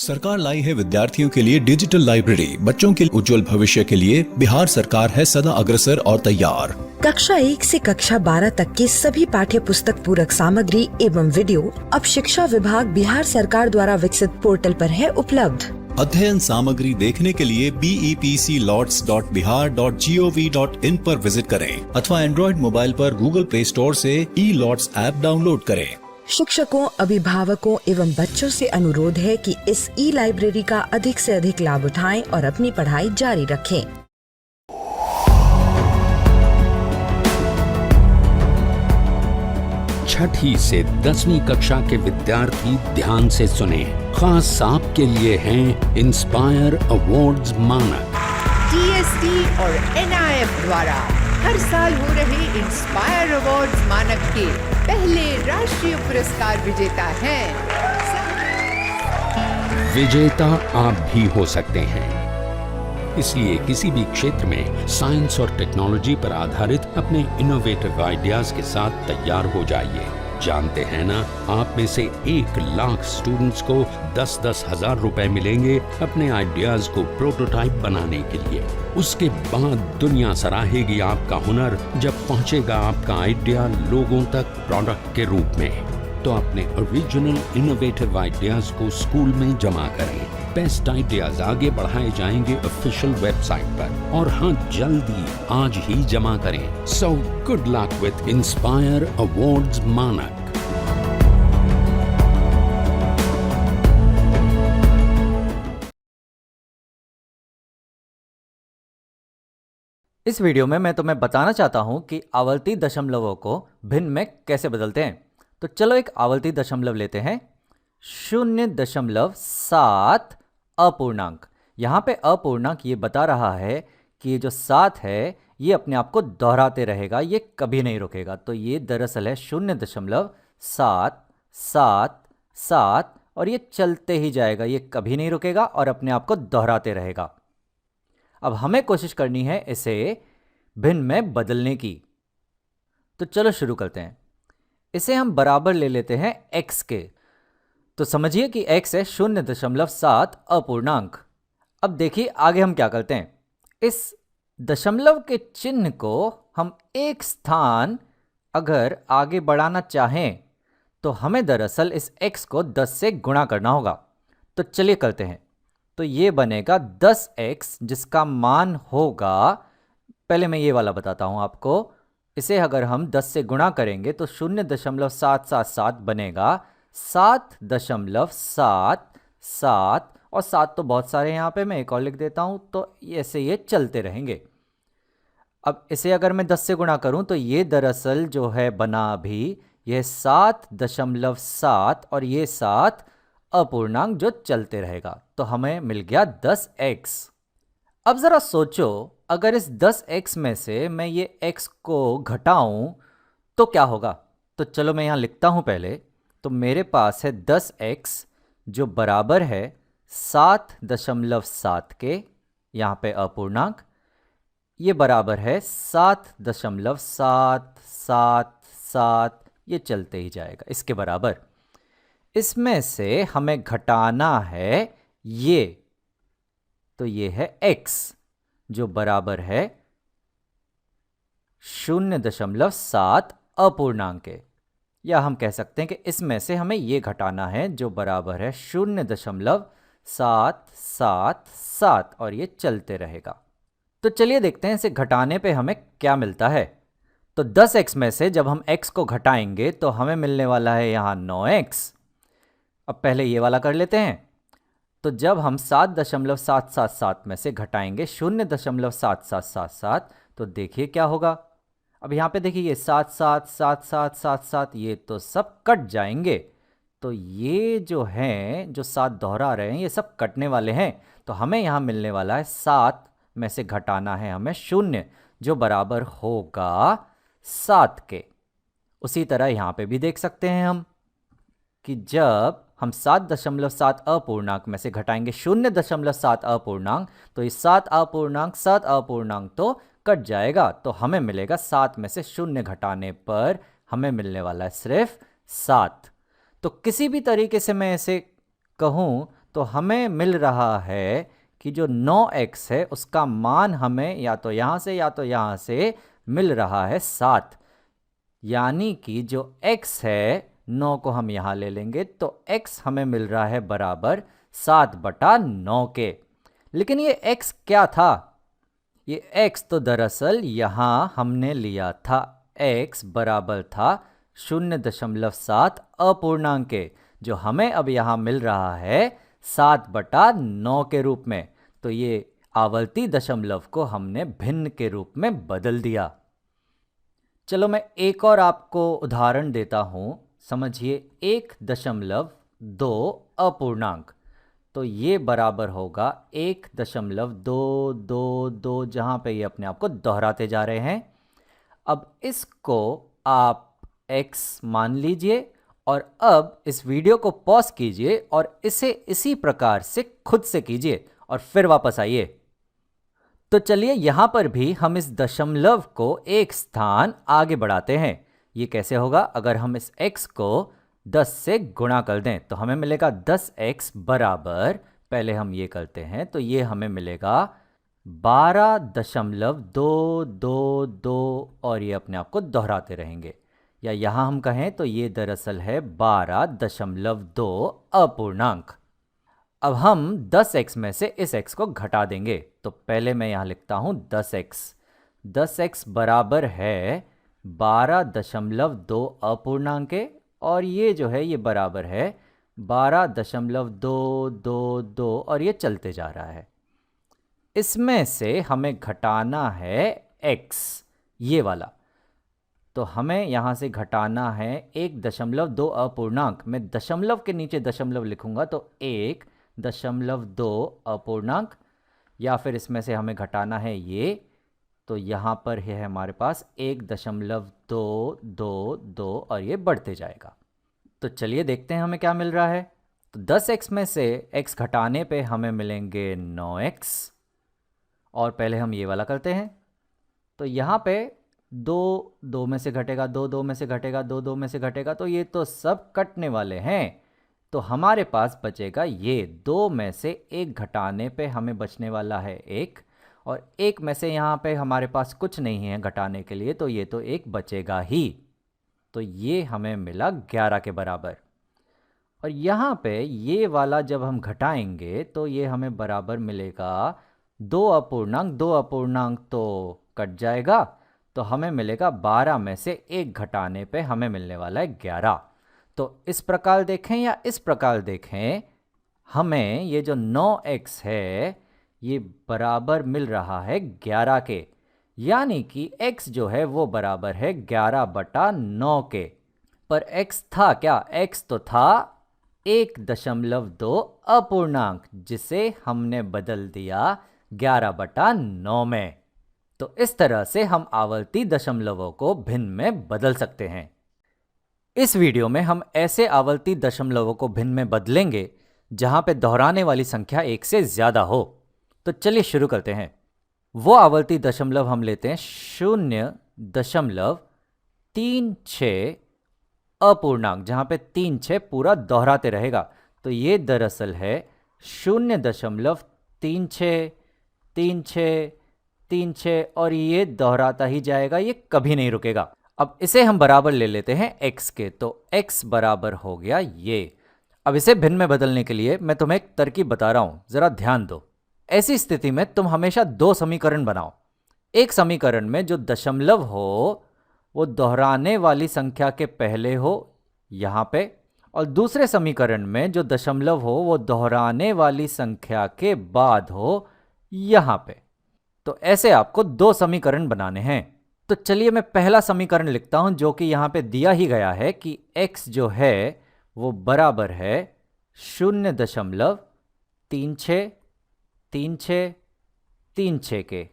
सरकार लाई है विद्यार्थियों के लिए डिजिटल लाइब्रेरी। बच्चों के उज्जवल भविष्य के लिए बिहार सरकार है सदा अग्रसर और तैयार। कक्षा 1 से कक्षा 12 तक की सभी पाठ्य पुस्तक पूरक सामग्री एवं वीडियो अब शिक्षा विभाग बिहार सरकार द्वारा विकसित पोर्टल पर है उपलब्ध। अध्ययन सामग्री देखने के लिए BEPCLots.bihar.gov.in पर विजिट करें अथवा एंड्रॉइड मोबाइल पर गूगल प्ले स्टोर से E-Lots ऐप डाउनलोड करें। शिक्षकों, अभिभावकों एवं बच्चों से अनुरोध है कि इस ई-लाइब्रेरी का अधिक से अधिक लाभ उठाएं और अपनी पढ़ाई जारी रखें। छठी से 10वीं कक्षा के विद्यार्थी ध्यान से सुने। खास आपके लिए हैं इंस्पायर अवार्ड्स मानक। DST और NIF द्वारा हर साल हो रहे इंस्पायर अवार्ड्स मानक के पहले राष्ट्रीय पुरस्कार विजेता हैं। विजेता आप भी हो सकते हैं, इसलिए किसी भी क्षेत्र में साइंस और टेक्नोलॉजी पर आधारित अपने इनोवेटिव आइडियाज के साथ तैयार हो जाइए। जानते हैं ना, आप में से 1 लाख स्टूडेंट्स को 10-10 हजार रुपए मिलेंगे अपने आइडियाज को प्रोटोटाइप बनाने के लिए। उसके बाद दुनिया सराहेगी आपका हुनर जब पहुंचेगा आपका आइडिया लोगों तक प्रोडक्ट के रूप में। तो अपने ओरिजिनल इनोवेटिव आइडियाज को स्कूल में जमा करें। बेस्ट आइडियाज आगे बढ़ाए जाएंगे ऑफिशियल वेबसाइट पर, और हाँ, जल्दी आज ही जमा करें। So good luck with inspire awards मानक। इस वीडियो में मैं तुम्हें बताना चाहता हूं कि आवर्ती दशमलवों को भिन्न में कैसे बदलते हैं। तो चलो एक आवर्ती दशमलव लेते हैं, 0.7 अपूर्णांक। यहाँ पे अपूर्णांक ये बता रहा है कि ये जो 7 है ये अपने आप को दोहराते रहेगा, ये कभी नहीं रुकेगा। तो ये दरअसल है 0.777 और ये चलते ही जाएगा, ये कभी नहीं रुकेगा और अपने आप को दोहराते रहेगा। अब हमें कोशिश करनी है इसे भिन्न में बदलने की। तो चलो शुरू करते हैं। इसे हम बराबर ले लेते हैं x के। तो समझिए कि x है 0.7 अपूर्णांक। अब देखिए आगे हम क्या करते हैं। इस दशमलव के चिन्ह को हम एक स्थान अगर आगे बढ़ाना चाहें तो हमें दरअसल इस x को 10 से गुणा करना होगा। तो चलिए करते हैं। तो ये बनेगा 10x, जिसका मान होगा, पहले मैं ये वाला बताता हूं आपको। इसे अगर हम 10 से गुणा करेंगे तो 0.777 बनेगा 7.77, और 7 तो बहुत सारे यहाँ पे, मैं एक और लिख देता हूँ। तो ऐसे ये चलते रहेंगे। अब इसे अगर मैं 10 से गुणा करूँ तो ये दरअसल जो है बना अभी यह 7.7 और ये 7 अपूर्णांक जो चलते रहेगा। तो हमें मिल गया 10x। अब जरा सोचो, अगर इस 10x में से मैं ये x को घटाऊं तो क्या होगा। तो चलो मैं यहाँ लिखता हूँ पहले। तो मेरे पास है 10x जो बराबर है 7.7 के, यहाँ पे अपूर्णांक, ये बराबर है 7.777, ये चलते ही जाएगा इसके बराबर। इसमें से हमें घटाना है ये, तो ये है x जो बराबर है 0.7 अपूर्णांक के, या हम कह सकते हैं कि इसमें से हमें ये घटाना है जो बराबर है 0.777, और ये चलते रहेगा। तो चलिए देखते हैं इसे घटाने पे हमें क्या मिलता है। तो 10x में से जब हम x को घटाएंगे तो हमें मिलने वाला है यहाँ 9x। अब पहले ये वाला कर लेते हैं। तो जब हम 7.777 में से घटाएंगे 0.777, तो देखिए क्या होगा। अब यहाँ पे देखिए ये 7 ये तो सब कट जाएंगे। तो ये जो हैं, जो 7 दोहरा रहे हैं, ये सब कटने वाले हैं। तो हमें यहाँ मिलने वाला है 7 में से घटाना है हमें 0, जो बराबर होगा 7 के। उसी तरह यहाँ पे भी देख सकते हैं हम कि जब हम 7.7 अपूर्णांक में से घटाएंगे 0.7 अपूर्णांक, तो इस 7 अपूर्णांक तो कट जाएगा। तो हमें मिलेगा 7 में से 0 घटाने पर हमें मिलने वाला है सिर्फ 7। तो किसी भी तरीके से मैं इसे कहूँ तो हमें मिल रहा है कि जो 9x है उसका मान हमें या तो यहाँ से या तो यहाँ से मिल रहा है 7। यानी कि जो x है 9 को हम यहाँ ले लेंगे तो x हमें मिल रहा है बराबर 7/9 के। लेकिन ये x क्या था? ये x तो दरअसल यहाँ हमने लिया था, x बराबर था 0.7 अपूर्णांक के, जो हमें अब यहाँ मिल रहा है 7/9 के रूप में। तो ये आवर्ती दशमलव को हमने भिन्न के रूप में बदल दिया। चलो मैं एक और आपको उदाहरण देता हूँ, समझिए 1.2 अपूर्णांक। तो ये बराबर होगा 1.222, जहाँ पे ये अपने आप को दोहराते जा रहे हैं। अब इसको आप x मान लीजिए और अब इस वीडियो को पॉज कीजिए और इसे इसी प्रकार से खुद से कीजिए और फिर वापस आइए। तो चलिए यहाँ पर भी हम इस दशमलव को एक स्थान आगे बढ़ाते हैं। ये कैसे होगा? अगर हम इस x को 10 से गुणा कर दें तो हमें मिलेगा 10x बराबर, पहले हम ये करते हैं तो ये हमें मिलेगा 12.222 और ये अपने आप को दोहराते रहेंगे। या यहाँ हम कहें तो ये दरअसल है 12.2 अपूर्णांक। अब हम 10x में से इस x को घटा देंगे। तो पहले मैं यहाँ लिखता हूँ 10x बराबर है 12.2 अपूर्णांक के, और ये जो है ये बराबर है 12.222 और ये चलते जा रहा है। इसमें से हमें घटाना है x, ये वाला। तो हमें यहाँ से घटाना है 1.2 अपूर्णांक। मैं दशमलव के नीचे दशमलव लिखूंगा तो 1.2 अपूर्णांक, या फिर इसमें से हमें घटाना है ये, तो यहाँ पर है हमारे पास 1.222 और ये बढ़ते जाएगा। तो चलिए देखते हैं हमें क्या मिल रहा है। तो 10x में से x घटाने पे हमें मिलेंगे 9x, और पहले हम ये वाला करते हैं। तो यहाँ पे 2 में से घटेगा, 2 में से घटेगा, 2 में से घटेगा, तो ये तो सब कटने वाले हैं। तो हमारे पास बचेगा ये 2 में से 1 घटाने पे हमें बचने वाला है 1, और 1 में से यहाँ पे हमारे पास कुछ नहीं है घटाने के लिए, तो ये तो 1 बचेगा ही। तो ये हमें मिला 11 के बराबर। और यहाँ पे ये वाला जब हम घटाएंगे तो ये हमें बराबर मिलेगा 2 अपूर्णांक तो कट जाएगा, तो हमें मिलेगा 12 में से 1 घटाने पे हमें मिलने वाला है 11। तो इस प्रकार देखें या इस प्रकार देखें, हमें ये जो 9x है ये बराबर मिल रहा है 11 के, यानी कि x जो है वो बराबर है 11/9 के। पर x था क्या? x तो था 1.2 अपूर्णांक, जिसे हमने बदल दिया 11/9 में। तो इस तरह से हम आवर्ती दशमलवों को भिन्न में बदल सकते हैं। इस वीडियो में हम ऐसे आवर्ती दशमलवों को भिन्न में बदलेंगे जहां पे दोहराने वाली संख्या 1 से ज्यादा हो। तो चलिए शुरू करते हैं। वो आवर्ती दशमलव हम लेते हैं 0.36 अपूर्णांक, जहां पे 3-6 पूरा दोहराते रहेगा। तो ये दरअसल है 0.36 और ये दोहराता ही जाएगा, ये कभी नहीं रुकेगा। अब इसे हम बराबर ले लेते हैं x के, तो x बराबर हो गया ये। अब इसे भिन्न में बदलने के लिए मैं तुम्हें एक तरकीब बता रहा हूं, जरा ध्यान दो। ऐसी स्थिति में तुम हमेशा 2 समीकरण बनाओ। एक समीकरण में जो दशमलव हो वो दोहराने वाली संख्या के पहले हो यहाँ पे, और दूसरे समीकरण में जो दशमलव हो वो दोहराने वाली संख्या के बाद हो यहाँ पे। तो ऐसे आपको 2 समीकरण बनाने हैं। तो चलिए मैं पहला समीकरण लिखता हूं, जो कि यहाँ पे दिया ही गया है कि x जो है वो बराबर है 0.363636 के।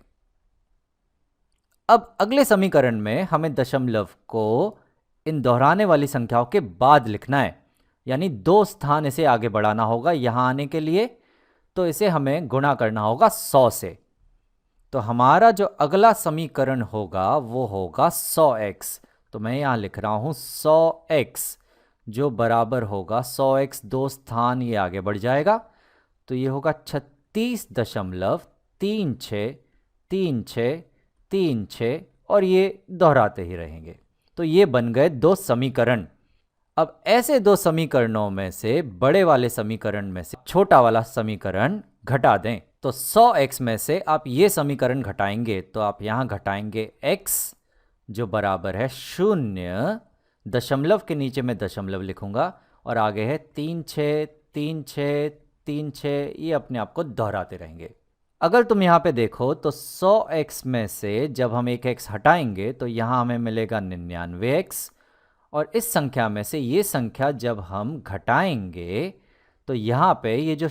अब अगले समीकरण में हमें दशमलव को इन दोहराने वाली संख्याओं के बाद लिखना है, यानी 2 स्थान इसे आगे बढ़ाना होगा यहां आने के लिए। तो इसे हमें गुणा करना होगा 100 से। तो हमारा जो अगला समीकरण होगा वो होगा 100x। तो मैं यहां लिख रहा हूं 100x, जो बराबर होगा 100x 2 स्थान ये आगे बढ़ जाएगा, तो ये होगा 36.363636 और ये दोहराते ही रहेंगे। तो ये बन गए दो समीकरण। अब ऐसे दो समीकरणों में से बड़े वाले समीकरण में से छोटा वाला समीकरण घटा दें। तो 100x में से आप ये समीकरण घटाएंगे तो आप यहाँ घटाएंगे x जो बराबर है 0, दशमलव के नीचे मैं दशमलव लिखूंगा और आगे है 363636, ये अपने आप को दोहराते रहेंगे। अगर तुम यहाँ पे देखो तो 100x में से जब हम एक x हटाएंगे तो यहाँ हमें मिलेगा 99x, और इस संख्या में से ये संख्या जब हम घटाएंगे तो यहाँ पे ये जो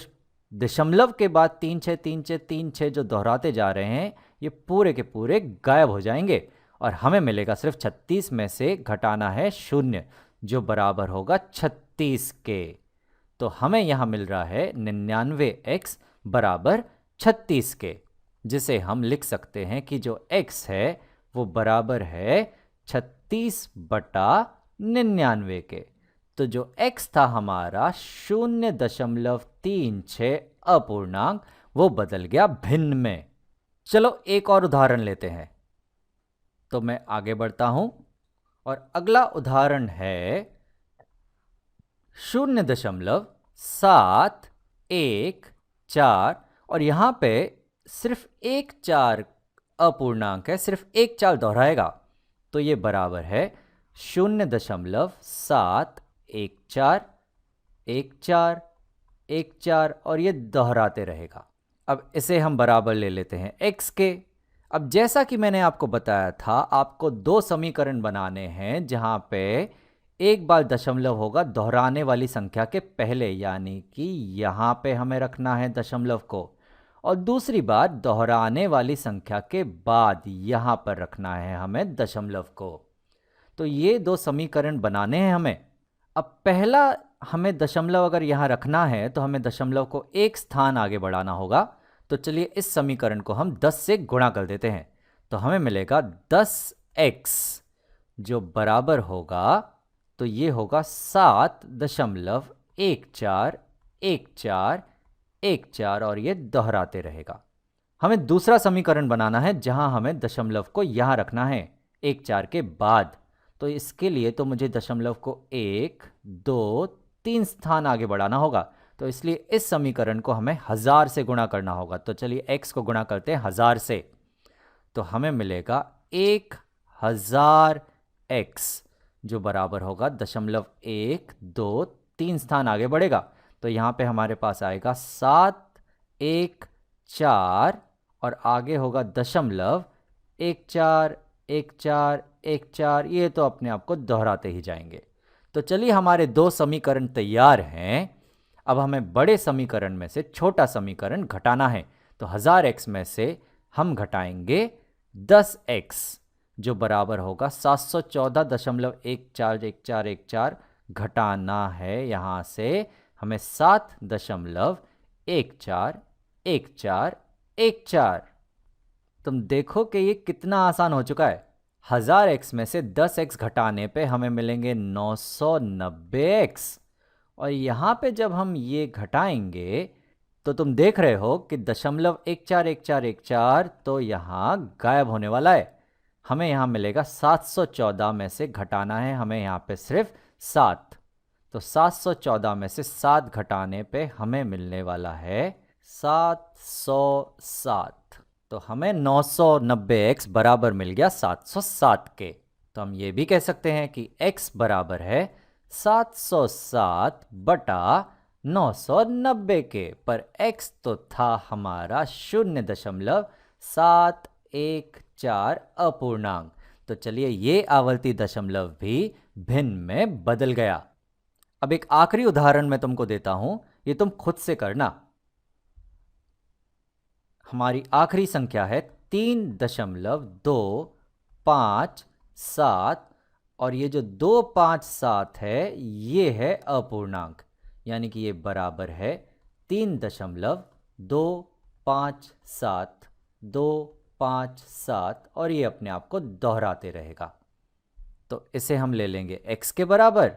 दशमलव के बाद 363636 जो दोहराते जा रहे हैं ये पूरे के पूरे गायब हो जाएंगे और हमें मिलेगा सिर्फ 36 में से घटाना है 0 जो बराबर होगा 36 के। तो हमें यहाँ मिल रहा है 99x बराबर 36 के, जिसे हम लिख सकते हैं कि जो x है वो बराबर है 36/99 के। तो जो x था हमारा 0.36 अपूर्णांक वो बदल गया भिन्न में। चलो एक और उदाहरण लेते हैं। तो मैं आगे बढ़ता हूं और अगला उदाहरण है 0.714 और यहाँ पे सिर्फ एक 4 अपूर्णांक है, सिर्फ एक 4 दोहराएगा तो ये बराबर है 0.71414 और ये दोहराते रहेगा। अब इसे हम बराबर ले लेते हैं x के। अब जैसा कि मैंने आपको बताया था आपको दो समीकरण बनाने हैं जहां पे एक बार दशमलव होगा दोहराने वाली संख्या के पहले, यानी कि यहाँ पे हमें रखना है दशमलव को, और दूसरी बार दोहराने वाली संख्या के बाद यहाँ पर रखना है हमें दशमलव को। तो ये दो समीकरण बनाने हैं हमें। अब पहला हमें दशमलव अगर यहाँ रखना है तो हमें दशमलव को एक स्थान आगे बढ़ाना होगा। तो चलिए इस समीकरण को हम 10 से गुणा कर देते हैं। तो हमें मिलेगा 10x जो बराबर होगा, तो ये होगा 7.141414 और ये दोहराते रहेगा। हमें दूसरा समीकरण बनाना है जहां हमें दशमलव को यहाँ रखना है 1 4 के बाद। तो इसके लिए तो मुझे दशमलव को 1 2 3 स्थान आगे बढ़ाना होगा। तो इसलिए इस समीकरण को हमें 1000 से गुणा करना होगा। तो चलिए x को गुणा करते हैं 1000 से। तो हमें मिलेगा 1000x जो बराबर होगा दशमलव 1 2 3 स्थान आगे बढ़ेगा। तो यहाँ पे हमारे पास आएगा 714 और आगे होगा दशमलव 141414, ये तो अपने आप को दोहराते ही जाएंगे। तो चलिए हमारे दो समीकरण तैयार हैं। अब हमें बड़े समीकरण में से छोटा समीकरण घटाना है। तो 1000x में से हम घटाएंगे 10x जो बराबर होगा 714.1414 घटाना है यहाँ से हमें 7.141414। तुम देखो कि ये कितना आसान हो चुका है। 1000x में से 10x घटाने पे हमें मिलेंगे 990x, और यहाँ पे जब हम ये घटाएंगे तो तुम देख रहे हो कि दशमलव 141414 तो यहाँ गायब होने वाला है। हमें यहाँ मिलेगा 714 में से घटाना है हमें यहाँ पे सिर्फ 7। तो 714 में से 7 घटाने पे हमें मिलने वाला है 707। तो हमें 990x बराबर मिल गया 707 के। तो हम ये भी कह सकते हैं कि x बराबर है 707/990 के, पर x तो था हमारा 0.714 अपूर्णांक। तो चलिए ये आवर्ती दशमलव भी भिन्न में बदल गया। अब एक आखिरी उदाहरण मैं तुमको देता हूं, ये तुम खुद से करना। हमारी आखिरी संख्या है 3.257 और ये जो 257 है ये है अपूर्णांक, यानी कि ये बराबर है 3.257 और ये अपने आप को दोहराते रहेगा। तो इसे हम ले लेंगे x के बराबर।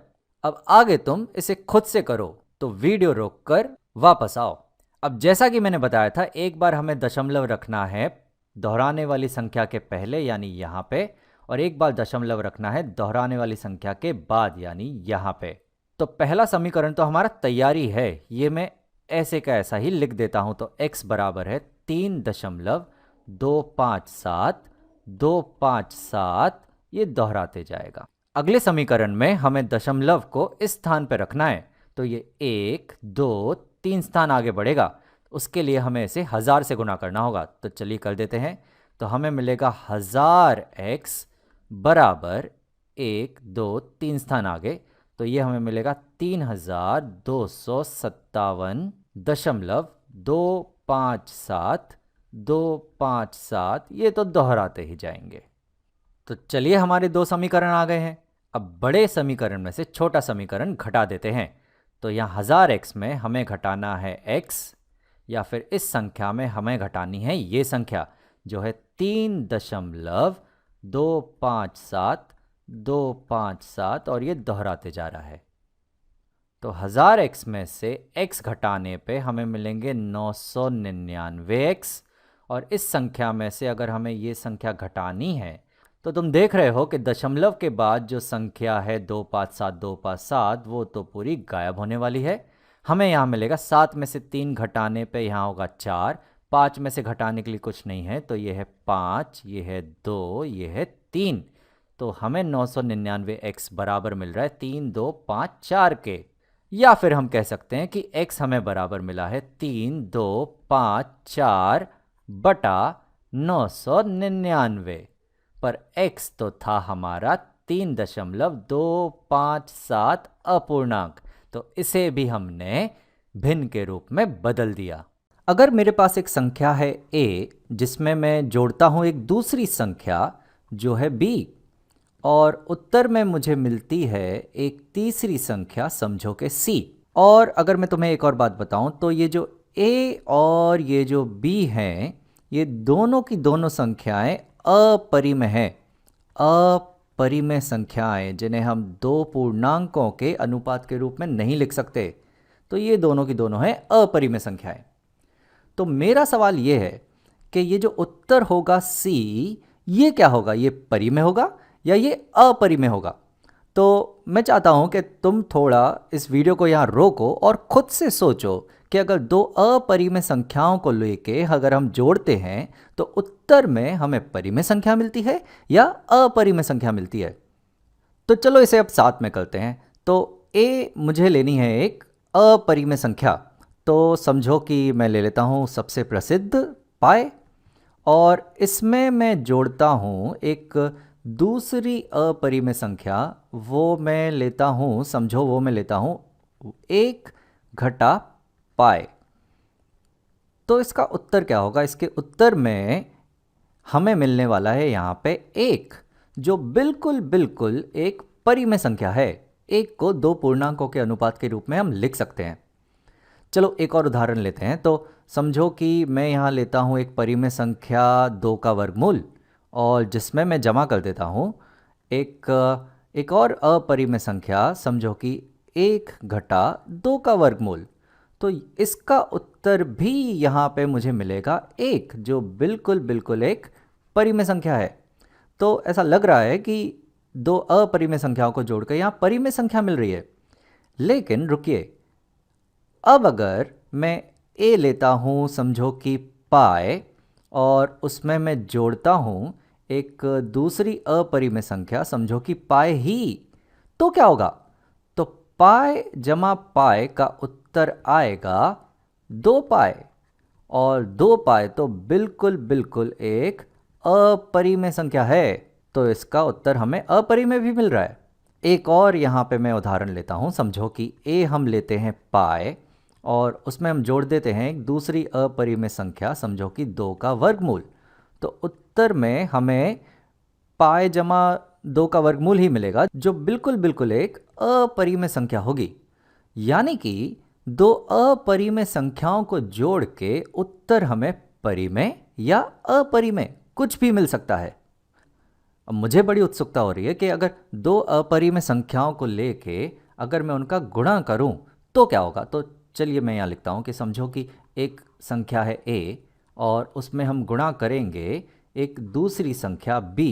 अब आगे तुम इसे खुद से करो, तो वीडियो रोककर वापस आओ। अब जैसा कि मैंने बताया था, एक बार हमें दशमलव रखना है दोहराने वाली संख्या के पहले यानी यहाँ पे, और एक बार दशमलव रखना है दोहराने वाली संख्या के बाद यानी यहाँ पे। तो पहला समीकरण तो हमारा तैयारी है, ये मैं ऐसे का ऐसा ही लिख देता हूँ। तो x बराबर है 3.257 ये दोहराते जाएगा। अगले समीकरण में हमें दशमलव को इस स्थान पर रखना है, तो ये 1 2 3 स्थान आगे बढ़ेगा। उसके लिए हमें इसे 1000 से गुना करना होगा। तो चलिए कर देते हैं। तो हमें मिलेगा 1000x बराबर 1 2 3 स्थान आगे, तो ये हमें मिलेगा 3257.257 ये तो दोहराते ही जाएंगे। तो चलिए हमारे दो समीकरण आ गए हैं। अब बड़े समीकरण में से छोटा समीकरण घटा देते हैं। तो यहाँ 1000x में हमें घटाना है x, या फिर इस संख्या में हमें घटानी है ये संख्या जो है 3.257 और ये दोहराते जा रहा है। तो 1000x में से x घटाने पे हमें मिलेंगे 999x, और इस संख्या में से अगर हमें ये संख्या घटानी है तो तुम देख रहे हो कि दशमलव के बाद जो संख्या है 257 वो तो पूरी गायब होने वाली है। हमें यहाँ मिलेगा 7 में से 3 घटाने पे यहाँ होगा 4, 5 में से घटाने के लिए कुछ नहीं है, तो ये है 5, ये है 2, ये है 3। तो हमें 999x बराबर मिल रहा है 3254 के, या फिर हम कह सकते हैं कि x हमें बराबर मिला है 3254 बटा 999, पर x तो था हमारा 3.257 अपूर्णांक, तो इसे भी हमने भिन्न के रूप में बदल दिया। अगर मेरे पास एक संख्या है a जिसमें मैं जोड़ता हूं एक दूसरी संख्या जो है b, और उत्तर में मुझे मिलती है एक तीसरी संख्या समझो के c। और अगर मैं तुम्हें एक और बात बताऊं तो ये जो a और ये जो b हैं, ये दोनों की दोनों संख्याएं अपरिमेय हैं। अपरिमेय संख्याएं जिन्हें हम दो पूर्णांकों के अनुपात के रूप में नहीं लिख सकते, तो ये दोनों की दोनों हैं अपरिमेय संख्याएं। तो मेरा सवाल ये है कि ये जो उत्तर होगा C, ये क्या होगा? ये परिमेय होगा या ये अपरिमेय होगा? तो मैं चाहता हूं कि तुम थोड़ा इस वीडियो को यहाँ रोको और खुद से सोचो कि अगर दो अपरिमेय संख्याओं को लेके अगर हम जोड़ते हैं तो उत्तर में हमें परिमेय संख्या मिलती है या अपरिमेय संख्या मिलती है। तो चलो इसे अब साथ में करते हैं। तो A मुझे लेनी है एक अपरिमेय संख्या, तो समझो कि मैं ले लेता हूँ सबसे प्रसिद्ध पाई, और इसमें मैं जोड़ता हूँ एक दूसरी अपरिमेय संख्या, वो मैं लेता हूँ, समझो वो मैं लेता हूँ 1 घटा पाई। तो इसका उत्तर क्या होगा? इसके उत्तर में हमें मिलने वाला है यहाँ पे 1, जो बिल्कुल बिल्कुल एक परिमेय संख्या है। 1 को दो पूर्णांकों के अनुपात के रूप में हम लिख सकते हैं। चलो एक और उदाहरण लेते हैं। तो समझो कि मैं यहाँ लेता हूँ एक परिमेय संख्या 2 का वर्गमूल, और जिसमें मैं जमा कर देता हूँ एक और अपरिमेय संख्या, समझो कि 1 घटा 2 का वर्गमूल। तो इसका उत्तर भी यहाँ पे मुझे मिलेगा 1, जो बिल्कुल बिल्कुल एक परिमेय संख्या है। तो ऐसा लग रहा है कि दो अपरिमेय संख्याओं को जोड़कर यहाँ परिमेय संख्या मिल रही है। लेकिन रुकिए, अब अगर मैं a लेता हूँ समझो कि पाई, और उसमें मैं जोड़ता हूँ एक दूसरी अपरिमेय संख्या समझो कि पाई ही, तो क्या होगा? तो पाई जमा पाई का उत्तर आएगा 2 पाई, और 2 पाई तो बिल्कुल बिल्कुल एक अपरिमेय संख्या है, तो इसका उत्तर हमें अपरिमेय भी मिल रहा है। एक और यहाँ पे मैं उदाहरण लेता हूँ। समझो कि a हम लेते हैं पाई, और उसमें हम जोड़ देते हैं एक दूसरी अपरिमेय संख्या समझो कि 2 का वर्गमूल। तो उत्तर में हमें पाई जमा 2 का वर्गमूल ही मिलेगा, जो बिल्कुल बिल्कुल एक अपरिमेय संख्या होगी। यानी कि दो अपरिमेय संख्याओं को जोड़ के उत्तर हमें परिमेय या अपरिमेय कुछ भी मिल सकता है। अब मुझे बड़ी उत्सुकता हो रही है कि अगर दो अपरिमेय संख्याओं को लेके अगर मैं उनका गुणा करूं तो क्या होगा। तो चलिए मैं यहाँ लिखता हूँ कि समझो कि एक संख्या है a और उसमें हम गुणा करेंगे एक दूसरी संख्या b,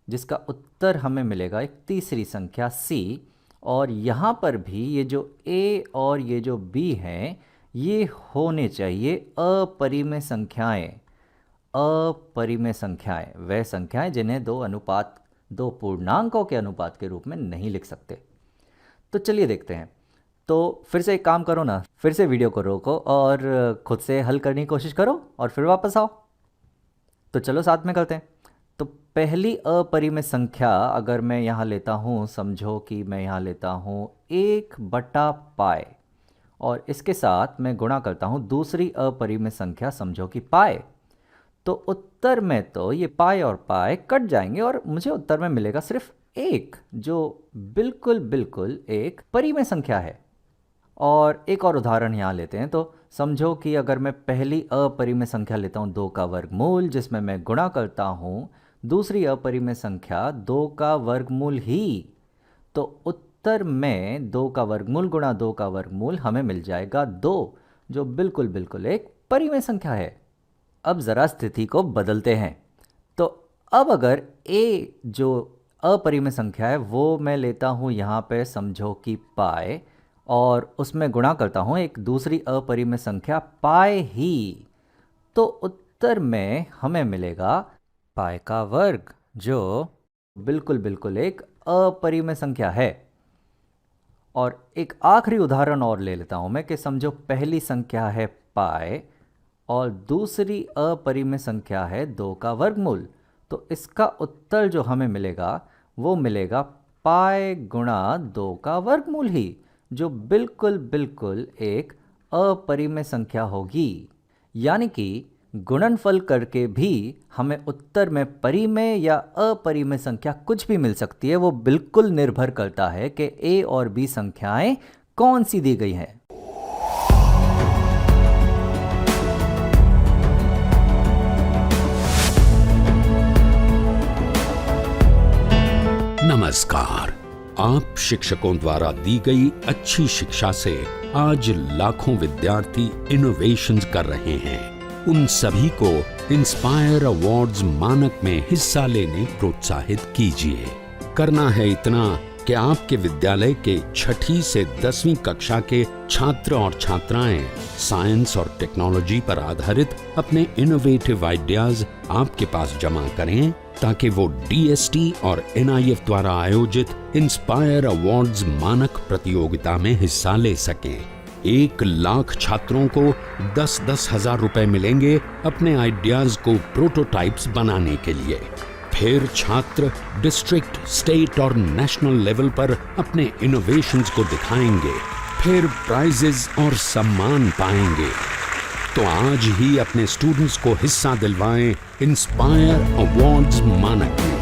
जिसका उत्तर हमें मिलेगा एक तीसरी संख्या c। और यहाँ पर भी ये जो a और ये जो b हैं ये होने चाहिए अपरिमेय संख्याएं। अपरिमेय संख्याएं वह संख्याएं जिन्हें दो पूर्णांकों के अनुपात के रूप में नहीं लिख सकते। तो चलिए देखते हैं। तो फिर से एक काम करो ना, फिर से वीडियो को रोको और खुद से हल करने की कोशिश करो और फिर वापस आओ। तो चलो साथ में करते हैं। तो पहली अपरिमेय संख्या अगर मैं यहाँ लेता हूँ, समझो कि मैं यहाँ लेता हूँ 1/π और इसके साथ मैं गुणा करता हूँ दूसरी अपरिमेय संख्या, समझो कि पाई। तो उत्तर में तो ये पाई और पाई कट जाएंगे और मुझे उत्तर में मिलेगा सिर्फ 1, जो बिल्कुल एक परिमेय संख्या है। और एक और उदाहरण यहाँ लेते हैं। तो समझो कि अगर मैं पहली अपरिमेय संख्या लेता हूँ 2 का वर्गमूल, जिसमें मैं गुणा करता हूँ दूसरी अपरिमेय संख्या 2 का वर्गमूल ही, तो उत्तर में 2 का वर्गमूल गुणा 2 का वर्गमूल हमें मिल जाएगा 2, जो बिल्कुल एक परिमेय संख्या है। अब ज़रा स्थिति को बदलते हैं। तो अब अगर a जो अपरिमेय संख्या है वो मैं लेता हूँ यहाँ पे, समझो कि पाई, और उसमें गुणा करता हूँ एक दूसरी अपरिमेय संख्या पाई ही, तो उत्तर में हमें मिलेगा पाई का वर्ग, जो बिल्कुल एक अपरिमेय संख्या है। और एक आखिरी उदाहरण और ले लेता हूँ मैं कि समझो पहली संख्या है पाई और दूसरी अपरिमेय संख्या है 2 का वर्गमूल। तो इसका उत्तर जो हमें मिलेगा वो मिलेगा पाई गुणा 2 का वर्गमूल ही, जो बिल्कुल एक अपरिमेय संख्या होगी। यानी कि गुणनफल करके भी हमें उत्तर में परिमेय या अपरिमेय संख्या कुछ भी मिल सकती है। वो बिल्कुल निर्भर करता है कि a और b संख्याएं कौन सी दी गई हैं। नमस्कार। आप शिक्षकों द्वारा दी गई अच्छी शिक्षा से आज लाखों विद्यार्थी इनोवेशंस कर रहे हैं। उन सभी को इंस्पायर अवार्ड्स मानक में हिस्सा लेने प्रोत्साहित कीजिए। करना है इतना कि आपके विद्यालय के 6ठी से 10वीं कक्षा के छात्र और छात्राएं साइंस और टेक्नोलॉजी पर आधारित अपने इनोवेटिव आइडियाज आपके पास जमा करें, ताकि वो DST और NIF द्वारा आयोजित इंस्पायर अवार्ड्स मानक प्रतियोगिता में हिस्सा ले सकें। 1 लाख छात्रों को 10-10 हजार रुपए मिलेंगे अपने आइडियाज को प्रोटोटाइप्स बनाने के लिए। फिर छात्र डिस्ट्रिक्ट, स्टेट और नेशनल लेवल पर अपने इनोवेशंस को दिखाएंगे, फिर प्राइजेस और सम्मान पाएंगे। तो आज ही अपने स्टूडेंट्स को हिस्सा दिलवाएं इंस्पायर अवार्ड्स मानक में।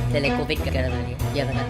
Telekovic ka na rin. Yan na.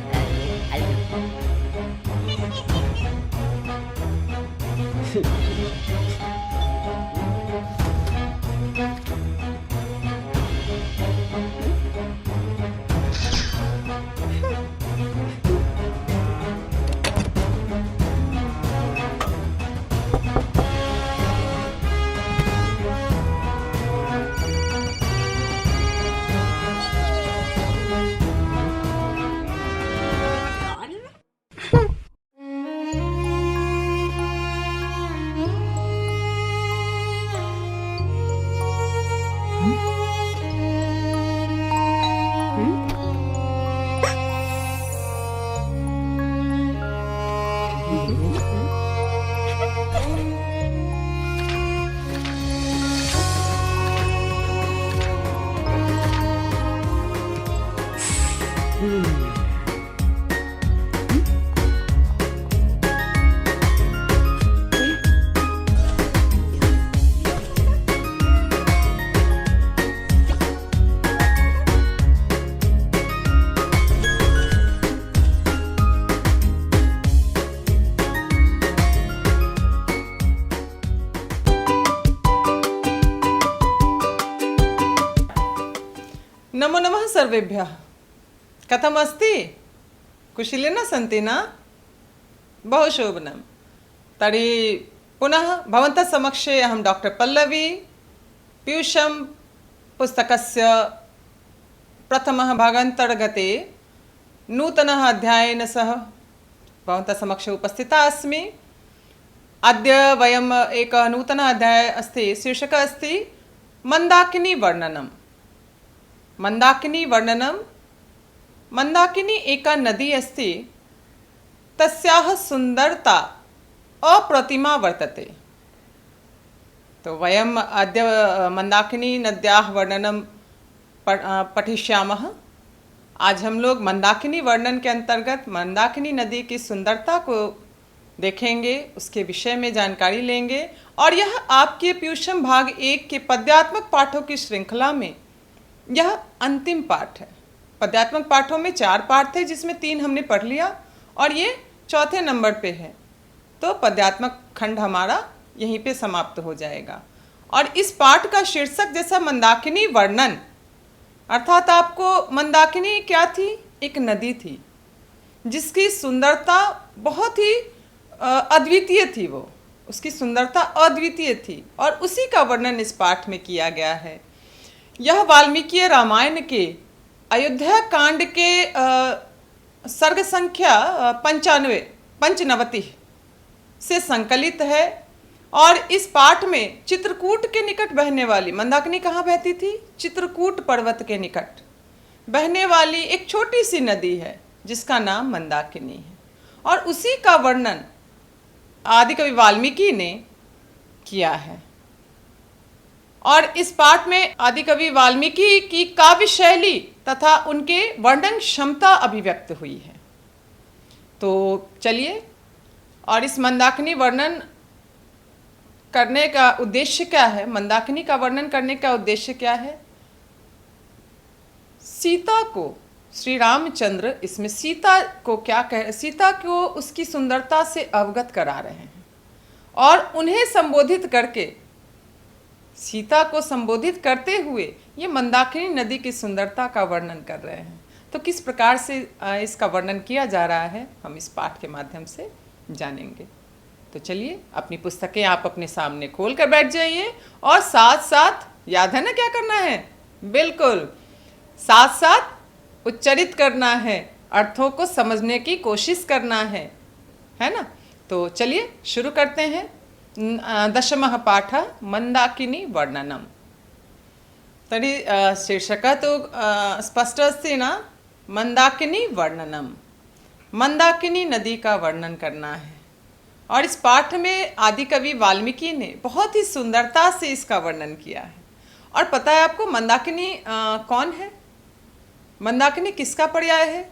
नमो नमः सर्वेभ्यः। कथम् अस्ति? कुशलिनः सन्ति न? बहु शोभनं। तर्हि पुनः भवन्तः समक्षे अहं डॉक्टर पल्लवी पीयूषं पुस्तकस्य प्रथमः भागान्तर्गते नूतनः अध्यायेन सह भवन्तः समक्षे उपस्थिता अस्मि। अद्य वयम् एकः नूतनः अध्यायः अस्ति, शीर्षकः अस्ति मन्दाकिनी वर्णनम्। मंदाकिनी वर्णनम। मंदाकिनी एका नदी अस्ति, तस्याः सुंदरता अप्रतिमा वर्तते। तो वयम अद्य मंदाकिनी नद्याः वर्णनम पठिष्यामः। आज हम लोग मंदाकिनी वर्णन के अंतर्गत मंदाकिनी नदी की सुंदरता को देखेंगे, उसके विषय में जानकारी लेंगे। और यह आपके पीयूषम भाग 1 के पद्यात्मक पाठों की श्रृंखला में यह अंतिम पाठ है। पद्यात्मक पाठों में 4 पाठ थे, जिसमें 3 हमने पढ़ लिया और ये चौथे नंबर पे है। तो पद्यात्मक खंड हमारा यहीं पे समाप्त हो जाएगा। और इस पाठ का शीर्षक जैसा मंदाकिनी वर्णन, अर्थात आपको मंदाकिनी क्या थी? एक नदी थी जिसकी सुंदरता बहुत ही अद्वितीय थी। वो उसकी सुंदरता अद्वितीय थी और उसी का वर्णन इस पाठ में किया गया है। यह वाल्मीकि रामायण के अयोध्या कांड के सर्ग संख्या 95 से संकलित है। और इस पाठ में चित्रकूट के निकट बहने वाली मंदाकिनी कहाँ बहती थी? चित्रकूट पर्वत के निकट बहने वाली एक छोटी सी नदी है जिसका नाम मंदाकिनी है। और उसी का वर्णन आदिकवि वाल्मीकि ने किया है। और इस पाठ में आदिकवि वाल्मीकि की काव्य शैली तथा उनके वर्णन क्षमता अभिव्यक्त हुई है। तो चलिए, और इस मंदाकिनी वर्णन करने का उद्देश्य क्या है? मंदाकिनी का वर्णन करने का उद्देश्य क्या है? सीता को, श्री रामचंद्र इसमें सीता को क्या कह, सीता को उसकी सुंदरता से अवगत करा रहे हैं और उन्हें संबोधित करके, सीता को संबोधित करते हुए ये मंदाकिनी नदी की सुंदरता का वर्णन कर रहे हैं। तो किस प्रकार से इसका वर्णन किया जा रहा है, हम इस पाठ के माध्यम से जानेंगे। तो चलिए, अपनी पुस्तकें आप अपने सामने खोल कर बैठ जाइए और साथ साथ, याद है ना क्या करना है? बिल्कुल साथ साथ उच्चरित करना है, अर्थों को समझने की कोशिश करना है ना? तो चलिए शुरू करते हैं। दशमः पाठः मंदाकिनी वर्णनम। तर्हि शीर्षकः तु स्पष्ट अस्ति न? मंदाकिनी वर्णनम। मंदाकिनी नदी का वर्णन करना है। और इस पाठ में आदिकवि वाल्मीकि ने बहुत ही सुंदरता से इसका वर्णन किया है। और पता है आपको मंदाकिनी कौन है? मंदाकिनी किसका पर्याय है?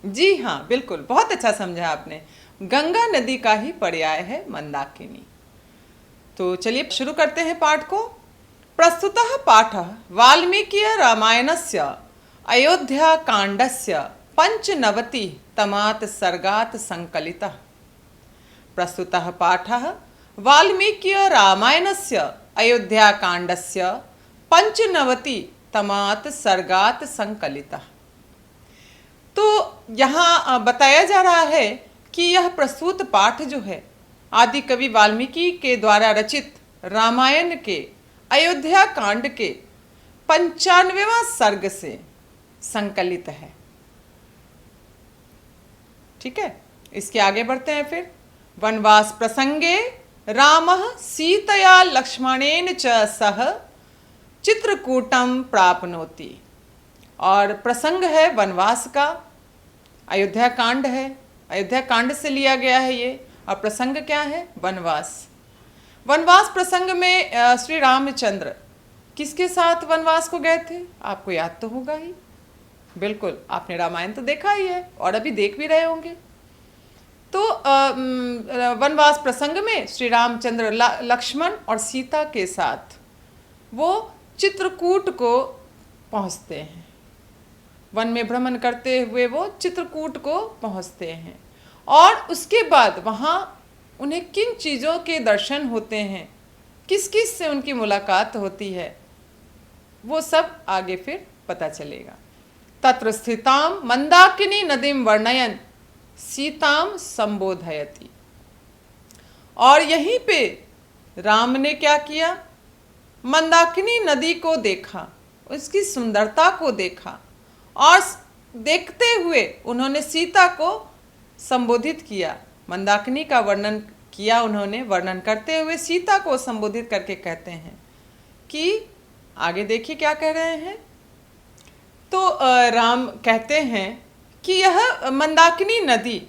जी हाँ, बिल्कुल, बहुत अच्छा समझा आपने। गंगा नदी का ही पर्याय है मंदाकिनी। तो चलिए शुरू करते हैं पाठ को। प्रस्तुतः पाठः वाल्मीकि रामायणस्य अयोध्या कांडस्य 95तमात् सर्गात् संकलितः। प्रस्तुतः पाठः वाल्मीकि रामायणस्य अयोध्या कांडस्य 95तमात् सर्गात् संकलितः। तो यहाँ बताया जा रहा है कि यह प्रस्तुत पाठ जो है आदिकवि वाल्मीकि के द्वारा रचित रामायण के अयोध्या कांड के 95वां सर्ग से संकलित है। ठीक है, इसके आगे बढ़ते हैं फिर। वनवास प्रसंगे रामः सीतया लक्ष्मणेन च सह चित्रकूटम प्राप्नोति। और प्रसंग है वनवास का, अयोध्या कांड है, अयोध्या कांड से लिया गया है ये। और प्रसंग क्या है? वनवास। वनवास प्रसंग में श्री रामचंद्र किसके साथ वनवास को गए थे? आपको याद तो होगा ही, बिल्कुल, आपने रामायण तो देखा ही है और अभी देख भी रहे होंगे। तो वनवास प्रसंग में श्री रामचंद्र लक्ष्मण और सीता के साथ वो चित्रकूट को पहुंचते हैं। वन में भ्रमण करते हुए वो चित्रकूट को पहुंचते हैं और उसके बाद वहाँ उन्हें किन चीज़ों के दर्शन होते हैं, किस किस से उनकी मुलाकात होती है, वो सब आगे फिर पता चलेगा। तत्र स्थिताम मंदाकिनी नदीम वर्णयन सीताम संबोधयति। और यहीं पे राम ने क्या किया, मंदाकिनी नदी को देखा, उसकी सुंदरता को देखा और देखते हुए उन्होंने सीता को संबोधित किया। मंदाकिनी का वर्णन किया उन्होंने, वर्णन करते हुए सीता को संबोधित करके कहते हैं कि आगे देखिए क्या कह रहे हैं। तो राम कहते हैं कि यह मंदाकिनी नदी,